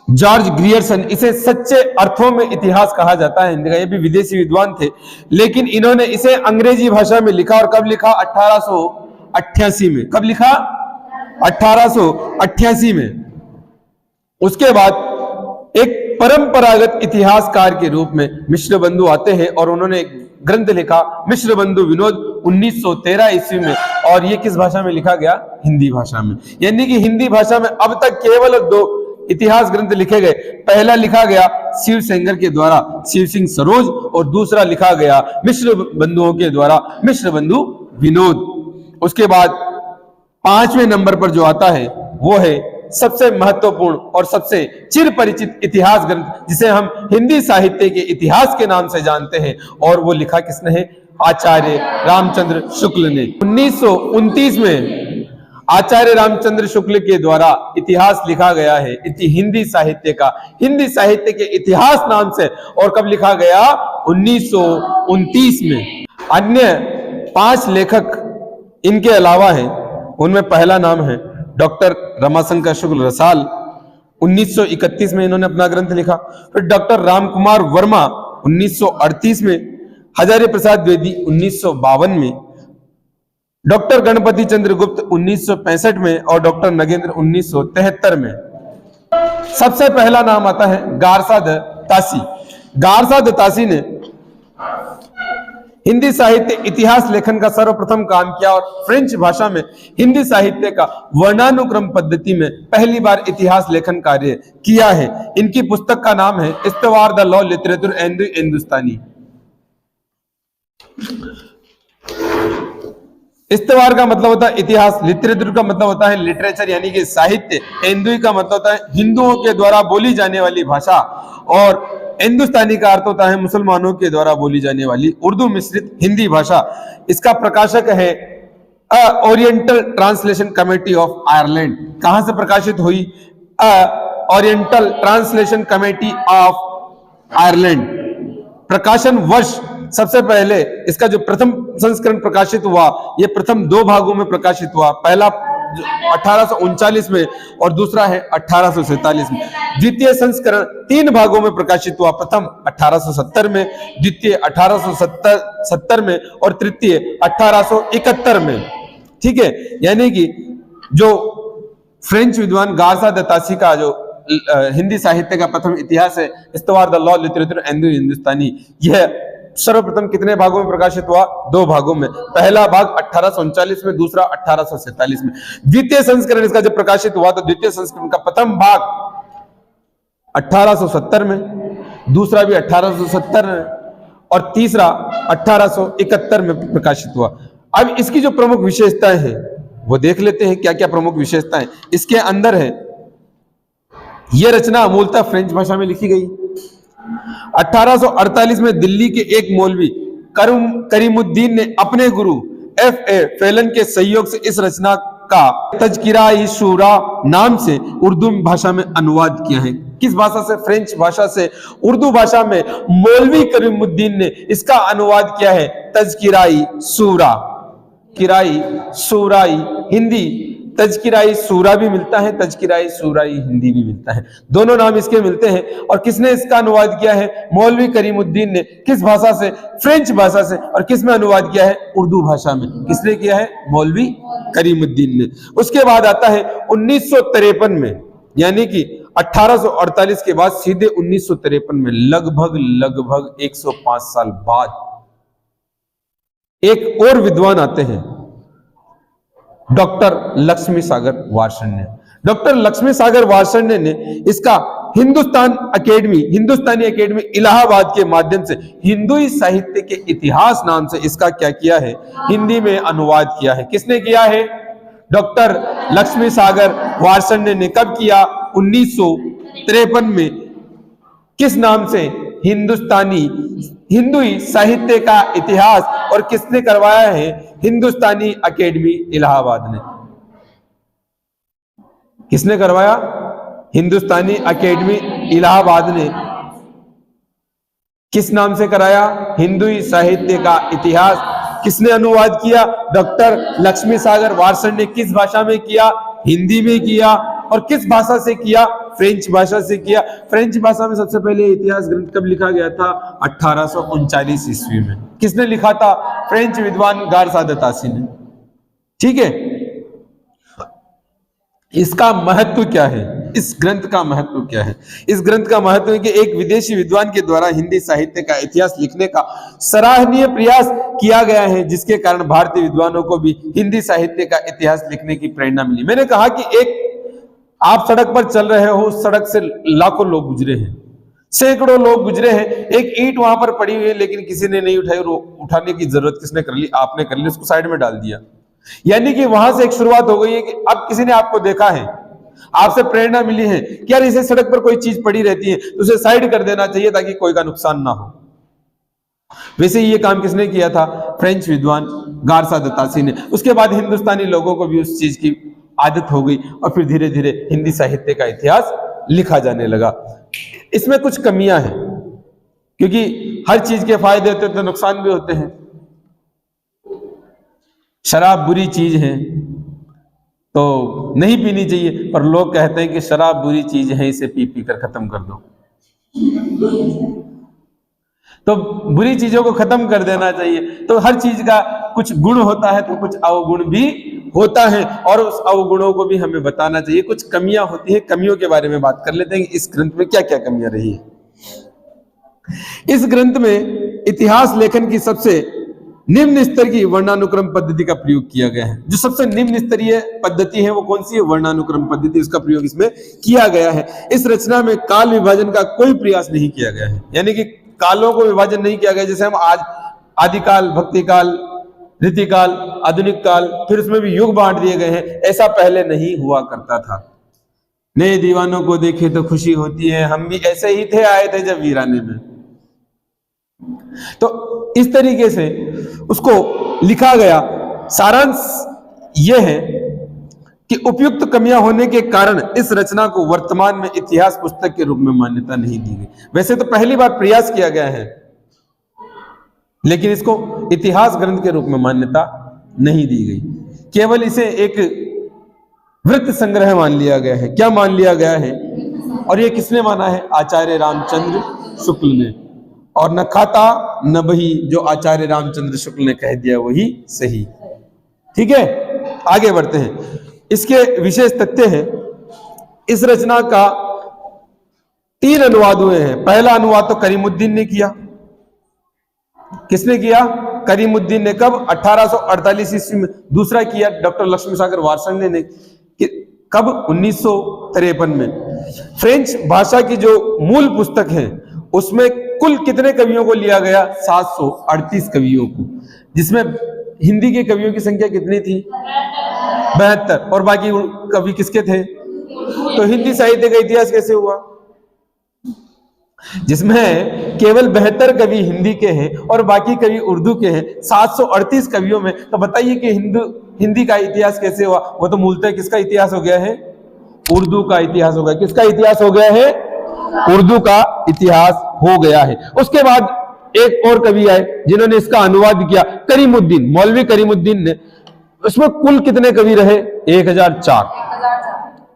जॉर्ज ग्रियर्सन, इसे सच्चे अर्थों में इतिहास कहा जाता है हिंदी का। ये भी विदेशी विद्वान थे, लेकिन इन्होंने इसे अंग्रेजी भाषा में लिखा। और कब लिखा? 1888 में। कब लिखा? 1888 में। उसके बाद एक परंपरागत इतिहासकार के रूप में मिश्र बंधु आते हैं और उन्होंने एक ग्रंथ लिखा, मिश्र बंधु विनोद, 1913 ईस्वी में। और ये किस भाषा में लिखा गया? हिंदी भाषा में। यानी कि हिंदी भाषा में अब तक केवल 2 इतिहास ग्रंथ लिखे गए। पहला लिखा गया शिव सेंगर के द्वारा, शिव सिंह सरोज, और दूसरा लिखा गया मिश्र बंधुओं के द्वारा, मिश्र बंधु विनोद। उसके बाद 5वें नंबर पर जो आता है वो है सबसे महत्वपूर्ण और सबसे चिर परिचित इतिहास ग्रंथ, जिसे हम हिंदी साहित्य के इतिहास के नाम से जानते हैं। और वो लिखा किसने है? आचार्य रामचंद्र शुक्ल ने। 1929 में आचार्य रामचंद्र शुक्ल के द्वारा इतिहास लिखा गया है, हिंदी साहित्य का, हिंदी साहित्य के इतिहास नाम से। और कब लिखा गया? 1929 में। अन्य 5 लेखक इनके अलावा हैं। उनमें पहला नाम है डॉक्टर रमाशंकर शुक्ल रसाल, 1931 में इन्होंने अपना ग्रंथ लिखा। फिर डॉक्टर रामकुमार वर्मा 1938 में, हजारी प्रसाद द्विवेदी 1952 में, डॉक्टर गणपति चंद्र गुप्त 1965 में और डॉक्टर नगेंद्र 1973 में। सबसे पहला नाम आता है गारसा द तासी। गारसा द तासी ने हिंदी साहित्य इतिहास लेखन का सर्वप्रथम काम किया और फ्रेंच भाषा में हिंदी साहित्य का वर्णानुक्रम पद्धति में पहली बार इतिहास लेखन कार्य किया है। इनकी पुस्तक का नाम है इस्तवार द लॉ लिटरेचर एंड हिंदुस्तानी। इस्तवार का मतलब होता है इतिहास, लिटरेचर का मतलब होता है लिटरेचर यानी कि साहित्य, हिंदुई का मतलब होता है हिंदुओं के द्वारा बोली जाने वाली भाषा, और हिंदुस्तानी का अर्थ होता है मुसलमानों के द्वारा बोली जाने वाली उर्दू मिश्रित हिंदी भाषा। इसका प्रकाशक है oriental translation committee of Ireland. कहां से प्रकाशित हुई? Oriental translation committee of Ireland. प्रकाशन वर्ष, सबसे पहले इसका जो प्रथम संस्करण प्रकाशित हुआ, यह प्रथम 2 भागों में प्रकाशित हुआ। पहला 1839 में और दूसरा है 1847 में। द्वितीय संस्करण 3 भागों में प्रकाशित हुआ। प्रथम 1870 में, द्वितीय 1870 में और तृतीय 1871 में। ठीक है, यानी कि जो फ्रेंच विद्वान गारसा द तासी का जो हिंदी साहित्य का प्रथम इतिहास है इस्तवार द लॉ लिटरेचर एंड हिंदुस्तानी, यह सर्वप्रथम कितने भागों में प्रकाशित हुआ? 2 भागों में। पहला भाग 1839 में, दूसरा 1847 में। द्वितीय संस्करण इसका जब प्रकाशित हुआ तो द्वितीय संस्करण का प्रथम भाग 1870 में, दूसरा भी 1870 में और तीसरा 1871 में प्रकाशित हुआ। अब इसकी जो प्रमुख विशेषताएं हैं वो देख लेते हैं, क्या क्या प्रमुख विशेषताएं इसके अंदर है। यह रचना मूलतः फ्रेंच भाषा में लिखी गई। 1848 में दिल्ली के एक मौलवी करीमुद्दीन ने अपने गुरु F.A. फैलन के सहयोग से इस रचना का तज़किरा-ई-शूरा नाम से उर्दू भाषा में अनुवाद किया है। किस भाषा से? फ्रेंच भाषा से उर्दू भाषा में मौलवी करीमुद्दीन ने इसका अनुवाद किया है तज़किरा-ई-शूरा। किराई-शूराई हिंदी, तज़किरा-ई-शूरा भी मिलता है, तज़किरा-ई-शूराई हिंदी भी मिलता है, दोनों नाम इसके मिलते हैं। और किसने इसका अनुवाद किया है? मौलवी करीमुद्दीन ने। किस भाषा से? फ्रेंच भाषा से। और किस में अनुवाद किया है? उर्दू भाषा में। किसने किया है? मौलवी करीमुद्दीन ने। उसके बाद आता है 1953 में, यानी कि 1848 के बाद सीधे 1953 में, लगभग 105 साल बाद एक और विद्वान आते हैं, डॉक्टर लक्ष्मी सागर वार्ष्णेय। डॉक्टर लक्ष्मी सागर वार्ष्णेय ने इसका हिंदुस्तानी अकेडमी इलाहाबाद के माध्यम से हिंदुई साहित्य के इतिहास नाम से इसका क्या किया है? हिंदी में अनुवाद किया है। किसने किया है? डॉक्टर लक्ष्मी सागर वार्ष्णेय ने। कब किया? 1953 में। किस नाम से? हिंदुई साहित्य का इतिहास। और किसने करवाया है? हिंदुस्तानी अकेडमी इलाहाबाद ने। किसने करवाया? हिंदुस्तानी अकेडमी इलाहाबाद ने। किस नाम से कराया? हिंदुई साहित्य का इतिहास। किसने अनुवाद किया? डॉक्टर लक्ष्मी सागर वार्ष्णेय ने। किस भाषा में किया? हिंदी में किया। और किस भाषा से किया? फ्रेंच भाषा से किया। फ्रेंच भाषा में सबसे पहले इतिहास ग्रंथ कब लिखा गया था? 1839 ईस्वी में। किसने लिखा था? फ्रेंच विद्वान गारसा द तासी ने। ठीक है, इसका महत्व क्या है? इस ग्रंथ का महत्व क्या है? इस ग्रंथ का महत्व है कि एक विदेशी विद्वान के द्वारा हिंदी साहित्य का इतिहास लिखने का सराहनीय प्रयास किया गया है, जिसके कारण भारतीय विद्वानों को भी हिंदी साहित्य का इतिहास लिखने की प्रेरणा मिली। मैंने कहा कि एक आप सड़क पर चल रहे हो, उस सड़क से लाखों लोग गुजरे हैं, सैकड़ों लोग गुजरे हैं, एक ईंट वहां पर पड़ी हुई है लेकिन किसी ने नहीं उठाई, उठाने की जरूरत किसने कर ली? आपने कर ली, उसको साइड में डाल दिया। यानी कि वहां से एक शुरुआत हो गई है कि अब किसी ने आपको देखा है, आपसे प्रेरणा मिली है कि यार इसे सड़क पर कोई चीज पड़ी रहती है तो उसे साइड कर देना चाहिए ताकि कोई का नुकसान ना हो। वैसे ही ये काम किसने किया था? फ्रेंच विद्वान गारसा द तासी ने। उसके बाद हिंदुस्तानी लोगों को भी उस चीज की आदत हो गई और फिर धीरे धीरे हिंदी साहित्य का इतिहास लिखा जाने लगा। इसमें कुछ कमियां हैं, क्योंकि हर चीज के फायदे होते हैं तो नुकसान भी होते हैं। शराब बुरी चीज है तो नहीं पीनी चाहिए, पर लोग कहते हैं कि शराब बुरी चीज है, इसे पी पी कर खत्म कर दो। तो बुरी चीजों को खत्म कर देना चाहिए। तो हर चीज का कुछ गुण होता है तो कुछ अवगुण भी होता है, और उस अवगुणों को भी हमें बताना चाहिए। कुछ कमियां होती है, कमियों के बारे में बात कर लेते हैं कि इस ग्रंथ में क्या क्या कमियां रही है। इस ग्रंथ में इतिहास लेखन की सबसे निम्न स्तर की वर्णानुक्रम पद्धति का प्रयोग किया गया है। जो सबसे निम्न स्तरीय पद्धति है वो कौन सी है? वर्णानुक्रम पद्धति। उसका प्रयोग इसमें किया गया है। इस रचना में काल विभाजन का कोई प्रयास नहीं किया गया है, यानी कि कालों को विभाजन नहीं किया गया। जैसे हम आज आदिकाल, भक्तिकाल, रीतिकाल, आधुनिक काल, फिर उसमें भी युग बांट दिए गए हैं, ऐसा पहले नहीं हुआ करता था। नए दीवानों को देखे तो खुशी होती है, हम भी ऐसे ही थे, आए थे जब वीराने में। तो इस तरीके से उसको लिखा गया। सारांश यह है कि उपयुक्त कमियां होने के कारण इस रचना को वर्तमान में इतिहास पुस्तक के रूप में मान्यता नहीं दी गई। वैसे तो पहली बार प्रयास किया गया है, लेकिन इसको इतिहास ग्रंथ के रूप में मान्यता नहीं दी गई, केवल इसे एक वृत्त संग्रह मान लिया गया है। क्या मान लिया गया है? और ये किसने माना है? आचार्य रामचंद्र शुक्ल ने। और न खाता न बही, जो आचार्य रामचंद्र शुक्ल ने कह दिया वही सही। ठीक है, आगे बढ़ते हैं। इसके विशेष तथ्य है, इस रचना का 3 अनुवाद हुए हैं। पहला अनुवाद तो करीमुद्दीन ने किया। किसने किया? करीमुद्दीन ने। कब? 1848 ईस्वी में। दूसरा किया डॉक्टर लक्ष्मी सागर वार्षण्य ने। कब? 1953 में। फ्रेंच भाषा की जो मूल पुस्तक है उसमें कुल कितने कवियों को लिया गया? 738 कवियों को, जिसमें हिंदी के कवियों की संख्या कितनी थी? 72। और बाकी कवि किसके थे? तो हिंदी साहित्य का इतिहास कैसे हुआ? जिसमें केवल 72 कवि हिंदी के हैं और बाकी कवि उर्दू के हैं, 738 कवियों में। तो बताइए कि हिंदी का इतिहास कैसे हुआ? वो तो मूलतः किसका इतिहास हो गया है? उर्दू का इतिहास हो गया। किसका इतिहास हो गया है? उर्दू का इतिहास हो गया है। उसके बाद एक और कवि आए जिन्होंने इसका अनुवाद किया, करीमुद्दीन, मौलवी करीमुद्दीन ने। उसमें कुल कितने कवि रहे? 1004।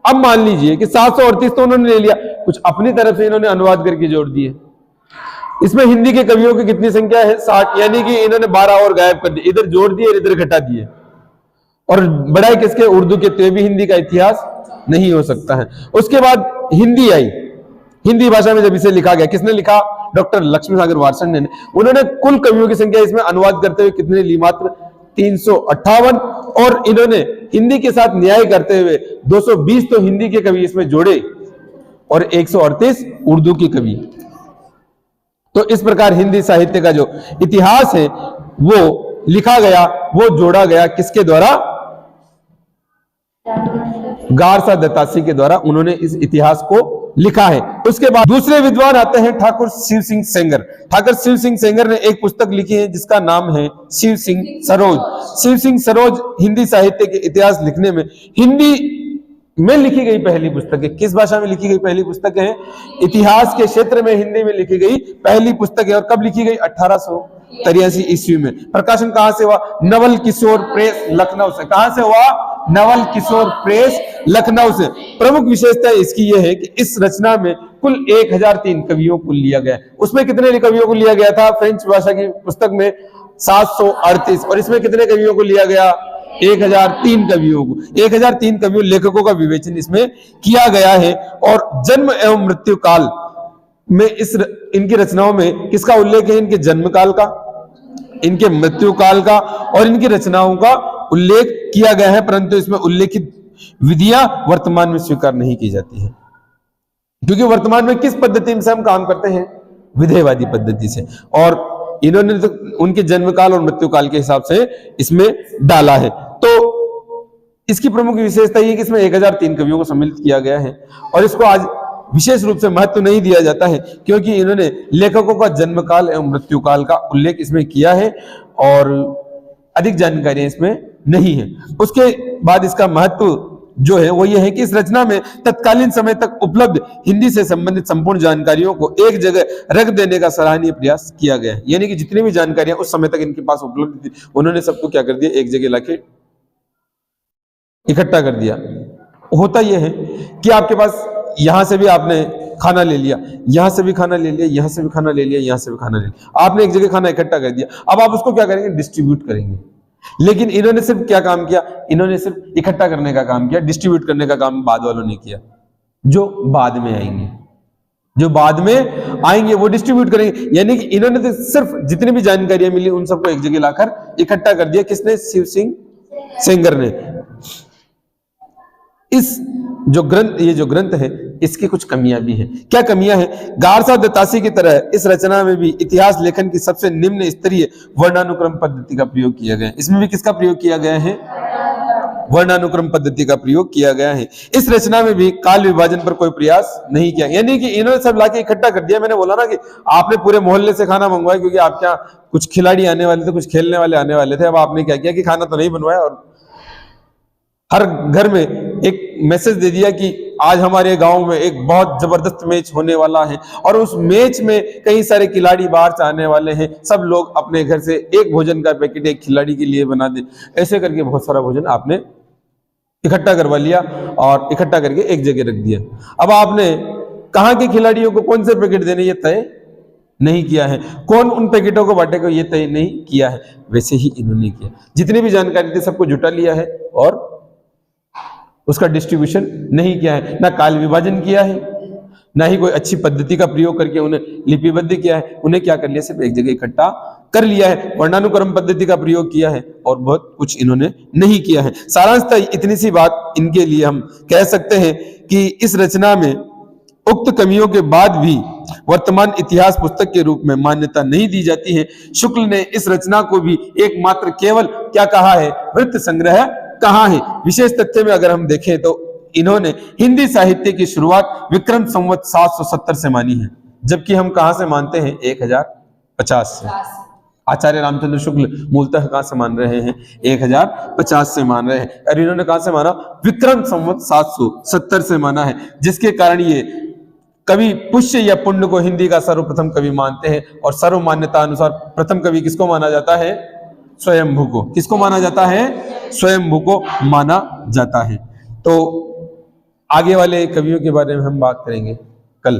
अब मान लीजिए कि 738 तो उन्होंने ले लिया, कुछ अपनी तरफ से इन्होंने अनुवाद करके जोड़ दिए। इसमें हिंदी के कवियों की कितनी संख्या है? 60, यानी कि इन्होंने 12 और गायब कर दिए, इधर जोड़ दिए इधर घटा दिए। और बढ़ाए किसके? उर्दू के। तो भी हिंदी का इतिहास नहीं हो सकता है। उसके बाद हिंदी आई। हिंदी भाषा में जब इसे लिखा गया, किसने लिखा? डॉक्टर लक्ष्मी सागर वार्षण्य ने। उन्होंने कुल कवियों की संख्या इसमें अनुवाद करते हुए कितने ली? मात्र 358। और इन्होंने हिंदी के साथ न्याय करते हुए 220 तो हिंदी के कवि इसमें जोड़े और 138 उर्दू के कवि। तो इस प्रकार हिंदी साहित्य का जो इतिहास है वो लिखा गया, वो जोड़ा गया। किसके द्वारा? गारसा द तासी के द्वारा उन्होंने इस इतिहास को लिखा है। उसके बाद दूसरे विद्वान आते हैं ठाकुर शिव सिंह सेंगर। ठाकुर शिव सिंह सेंगर ने एक पुस्तक लिखी है जिसका नाम है शिव सिंह सरोज। शिव सिंह सरोज हिंदी साहित्य के इतिहास लिखने में हिंदी में लिखी गई पहली पुस्तक है। किस भाषा में लिखी गई पहली पुस्तक है? इतिहास के क्षेत्र में हिंदी में लिखी गई पहली पुस्तक है। और कब लिखी गई? 1883 ईस्वी में। प्रकाशन कहां से हुआ? नवल किशोर प्रेस, लखनऊ से। कहां से हुआ? नवल किशोर प्रेस लखनऊ से। प्रमुख विशेषता इसकी यह है कि इस रचना में कुल 1003 कवियों को लिया गया। उसमें कितने कवियों को लिया गया था फ्रेंच भाषा की पुस्तक में? 738। और इसमें कितने कवियों को लिया गया? 1003 कवियों को। 1003 कवियों लेखकों का विवेचन इसमें किया गया है। और जन्म एवं मृत्यु काल में इनकी रचनाओं में किसका उल्लेख है? इनके जन्म काल का, इनके मृत्यु काल का और इनकी रचनाओं का उल्लेख किया गया है, परंतु इसमें उल्लेखित विधियां वर्तमान में स्वीकार नहीं की जाती है, क्योंकि वर्तमान में किस पद्धति से हम काम करते हैं? विधेयवादी पद्धति से। और इन्होंने तो उनके जन्म काल और मृत्यु काल के हिसाब से इसमें डाला है। तो इसकी प्रमुख विशेषता ये कि इसमें 1003 कवियों को सम्मिलित किया गया है और इसको आज विशेष रूप से महत्व नहीं दिया जाता है, क्योंकि इन्होंने लेखकों का जन्म काल एवं मृत्यु काल का उल्लेख इसमें किया है और अधिक जानकारी इसमें नहीं है। उसके बाद इसका महत्व जो है वो ये है कि इस रचना में तत्कालीन समय तक उपलब्ध हिंदी से संबंधित संपूर्ण जानकारियों को एक जगह रख देने का सराहनीय प्रयास किया गया है। यानी कि जितनी भी जानकारियां उस समय तक इनके पास उपलब्ध थी, उन्होंने सबको क्या कर दिया? एक जगह लाके इकट्ठा कर दिया। होता यह है कि आपके पास यहां से भी आपने खाना ले लिया, यहां से भी खाना ले लिया, यहां से भी खाना ले लिया, यहां से भी खाना ले लिया, आपने एक जगह खाना इकट्ठा कर दिया। अब आप उसको क्या करेंगे? डिस्ट्रीब्यूट करेंगे। लेकिन इन्होंने सिर्फ क्या काम किया? इन्होंने सिर्फ इकट्ठा करने का काम किया, डिस्ट्रीब्यूट करने का काम बाद वालों ने किया। जो बाद में आएंगे, जो बाद में आएंगे वो डिस्ट्रीब्यूट करेंगे। यानी कि इन्होंने तो सिर्फ जितनी भी जानकारियां मिली उन सबको एक जगह लाकर इकट्ठा कर दिया। किसने? शिव सिंह सेंगर ने। इस ये जो ग्रंथ है इसकी कुछ कमियां भी हैं। क्या कमियां हैं? गारसा दत्तासी की तरह इस रचना में भी इतिहास लेखन की सबसे निम्न स्तरीय वर्णानुक्रम पद्धति का प्रयोग किया गया है। इसमें भी किसका प्रयोग किया गया है? वर्णानुक्रम पद्धति का प्रयोग किया गया है। इस रचना में भी काल विभाजन पर कोई प्रयास नहीं किया, यानी कि इन्होंने सब लाके इकट्ठा कर दिया। मैंने बोला ना कि आपने पूरे मोहल्ले से खाना मंगवाया, क्योंकि आपके यहाँ कुछ खिलाड़ी आने वाले थे, कुछ खेलने वाले आने वाले थे। अब आपने क्या किया कि खाना तो नहीं बनवाया और हर घर में एक मैसेज दे दिया कि आज हमारे गांव में एक बहुत जबरदस्त मैच होने वाला है और उस मैच में कई सारे खिलाड़ी बाहर से आने वाले हैं। सब लोग अपने घर से एक भोजन का पैकेट एक खिलाड़ी के लिए बना दे। ऐसे करके बहुत सारा भोजन आपने इकट्ठा करवा लिया और इकट्ठा करके एक जगह रख दिया। अब आपने कहां के खिलाड़ियों को कौन से पैकेट देने ये तय नहीं किया है, कौन उन पैकेटों को बांटेगा ये तय नहीं किया है। वैसे ही इन्होंने किया, जितनी भी जानकारी थी सबको जुटा लिया है और उसका डिस्ट्रीब्यूशन नहीं किया है। ना काल विभाजन किया है, ना ही कोई अच्छी पद्धति का प्रयोग करके उन्हें लिपिबद्ध किया है। उन्हें क्या कर लिया? सिर्फ एक जगह इकट्ठा कर लिया है। वर्णानुक्रम पद्धति का प्रयोग किया है और बहुत कुछ इन्होंने नहीं किया है। सारांशतः इतनी सी बात इनके लिए हम कह सकते हैं कि इस रचना में उक्त कमियों के बाद भी वर्तमान इतिहास पुस्तक के रूप में मान्यता नहीं दी जाती है। शुक्ल ने इस रचना को भी एकमात्र केवल क्या कहा है? वृत्त संग्रह कहा है। विशेष तथ्य में अगर हम देखें तो इन्होंने हिंदी साहित्य की शुरुआत विक्रम संवत 770 से मानी है, जबकि हम कहां से मानते हैं? 1050 से। आचार्य रामचंद्र शुक्ल मूलतः कहां से मान रहे हैं? 1050 से मान रहे हैं। और इन्होंने कहां से माना? विक्रम संवत 770 से माना है, जिसके कारण ये कवि पुष्य या पुण्य को हिंदी का सर्वप्रथम कवि मानते हैं। और सर्व मान्यता अनुसार प्रथम कवि किसको माना जाता है? स्वयंभू को। किसको माना जाता है? स्वयंभू को माना जाता है। तो आगे वाले कवियों के बारे में हम बात करेंगे कल।